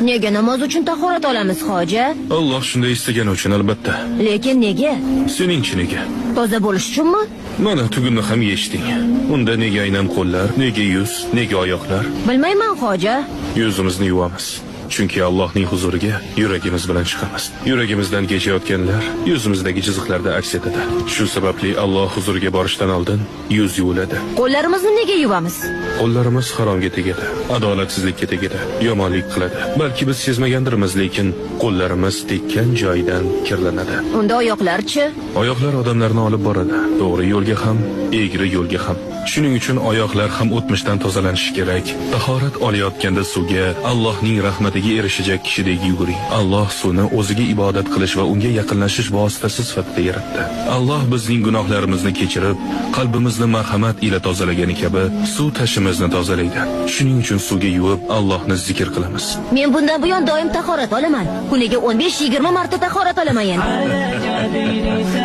Nega namoz uchun tahorat olamiz, hoji? Alloh shunday istagani uchun albatta. Lekin nega? Seningchi nega? Toza bo'lish uchunmi? Mana tugunni ham yechding. Unda nega aynan qo'llar, nega yuz, nega oyoqlar? Bilmayman, hoji. Yuzimizni yuvamiz. Chunki Allohning huzuriga yuragimiz bilan chiqamiz. Yuragimizdan kechayotganlar yuzimizdagi chiziqlarda aks etadi. Shu sababli Alloh huzuriga borishdan oldin yuz yuviladi. Qo'llarimizni nega yuvamiz? Qo'llarimiz haromga tegadi, adolatsizlikka tegadi, yomonlik qiladi. Balki biz sezmagandirmiz, lekin qo'llarimiz tekkan joydan kirlanadi. Unda oyoqlar-chi? Oyoqlar odamlarni olib boradi, to'g'ri yo'lga ham, egri yo'lga ham. Shuning uchun oyoqlar ham o'tmishdan tozalanishi kerak. Tahorat olayotganda suvga Allohning rahmatiga erishajak kishidek yuguring. Alloh suvni o'ziga ibodat qilish va unga yaqinlashish vositasi sifatida yaratdi. Alloh bizning gunohlarimizni kechirib, qalbimizni marhamat ila tozalagani kabi suv tashimizni tozalaydi. Shuning uchun suvga yuvib Allohni zikr qilamiz. Men bundan buyon doim tahorat olaman. Kuniga 15-20 marta tahorat olaman endi.